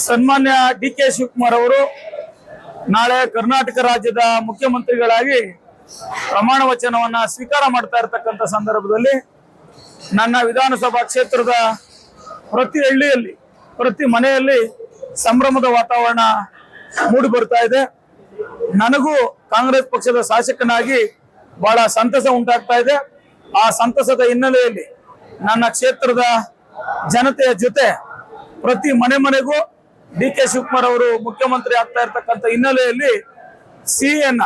ಸನ್ಮಾನ್ಯ ಡಿ.ಕೆ. ಶಿವಕುಮಾರ್ ಅವರು ನಾಳೆ ಕರ್ನಾಟಕ ರಾಜ್ಯದ ಮುಖ್ಯಮಂತ್ರಿಗಳಾಗಿ ಪ್ರಮಾಣ ವಚನವನ್ನ ಸ್ವೀಕಾರ ಮಾಡ್ತಾ ಇರತಕ್ಕಂತ ಸಂದರ್ಭದಲ್ಲಿ ನನ್ನ ವಿಧಾನಸಭಾ ಕ್ಷೇತ್ರದ ಪ್ರತಿ ಹಳ್ಳಿಯಲ್ಲಿ ಪ್ರತಿ ಮನೆಯಲ್ಲಿ ಸಂಭ್ರಮದ ವಾತಾವರಣ ಮೂಡಿ ಬರ್ತಾ ಇದೆ. ನನಗೂ ಕಾಂಗ್ರೆಸ್ ಪಕ್ಷದ ಶಾಸಕನಾಗಿ ಬಹಳ ಸಂತಸ ಉಂಟಾಗ್ತಾ ಇದೆ. ಆ ಸಂತಸದ ಹಿನ್ನೆಲೆಯಲ್ಲಿ ನನ್ನ ಕ್ಷೇತ್ರದ ಜನತೆಯ ಜೊತೆ ಪ್ರತಿ ಮನೆಗೂ ಡಿ.ಕೆ. ಶಿವಕುಮಾರ್ ಅವರು ಮುಖ್ಯಮಂತ್ರಿ ಆಗ್ತಾ ಇರ್ತಕ್ಕಂಥ ಹಿನ್ನೆಲೆಯಲ್ಲಿ ಸಿಹಿಯನ್ನ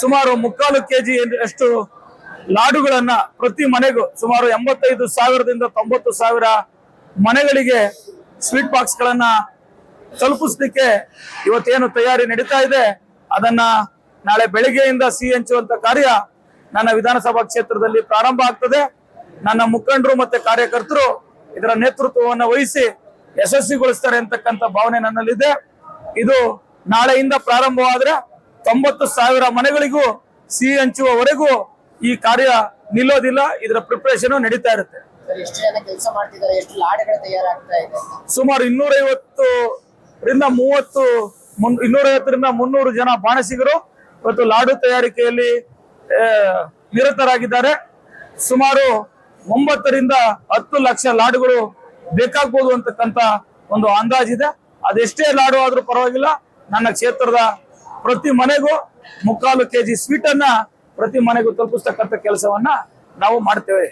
ಸುಮಾರು 3/4 kg ಅಷ್ಟು ಲಾಡುಗಳನ್ನ ಪ್ರತಿ ಮನೆಗೂ ಸುಮಾರು 85,000ದಿಂದ 90,000 ಮನೆಗಳಿಗೆ ಸ್ವೀಟ್ ಬಾಕ್ಸ್ ಗಳನ್ನ ತಲುಪಿಸಲಿಕ್ಕೆ ಇವತ್ತೇನು ತಯಾರಿ ನಡೀತಾ ಇದೆ ಅದನ್ನ ನಾಳೆ ಬೆಳಿಗ್ಗೆಯಿಂದ ಸಿಹಿ ಹಂಚುವಂತ ಕಾರ್ಯ ನನ್ನ ವಿಧಾನಸಭಾ ಕ್ಷೇತ್ರದಲ್ಲಿ ಪ್ರಾರಂಭ ಆಗ್ತದೆ. ನನ್ನ ಮುಖಂಡರು ಮತ್ತೆ ಕಾರ್ಯಕರ್ತರು ಇದರ ನೇತೃತ್ವವನ್ನು ವಹಿಸಿ ಯಶಸ್ವಿಗೊಳಿಸ್ತಾರೆ ಅಂತಕ್ಕಂಥ ಭಾವನೆ ನನ್ನಲ್ಲಿದೆ. ಇದು ನಾಳೆಯಿಂದ ಪ್ರಾರಂಭವಾದ್ರೆ 90,000 ಮನೆಗಳಿಗೂ ಸಿಹಿ ಹಂಚುವವರೆಗೂ ಈ ಕಾರ್ಯ ನಿಲ್ಲೋದಿಲ್ಲ. ಇದರ ಪ್ರಿಪರೇಷನ್ ನಡೀತಾ ಇರುತ್ತೆ. ಸುಮಾರು 250ರಿಂದ 300 ಜನ ಬಾಣಸಿಗರು ಇವತ್ತು ಲಾಡು ತಯಾರಿಕೆಯಲ್ಲಿ ನಿರತರಾಗಿದ್ದಾರೆ. ಸುಮಾರು 9ರಿಂದ 10 ಲಕ್ಷ ಲಾಡುಗಳು ಬೇಕಾಗಬಹುದು ಅಂತಕ್ಕಂತ ಒಂದು ಅಂದಾಜಿದೆ. ಅದೆಷ್ಟೇ ಲಾಡು ಆದ್ರೂ ಪರವಾಗಿಲ್ಲ, ನನ್ನ ಕ್ಷೇತ್ರದ ಪ್ರತಿ ಮನೆಗೂ 3/4 kg ಸ್ವೀಟ್ ಅನ್ನ ಪ್ರತಿ ಮನೆಗೂ ತಲುಪಿಸ್ತಕ್ಕಂಥ ಕೆಲಸವನ್ನ ನಾವು ಮಾಡ್ತೇವೆ.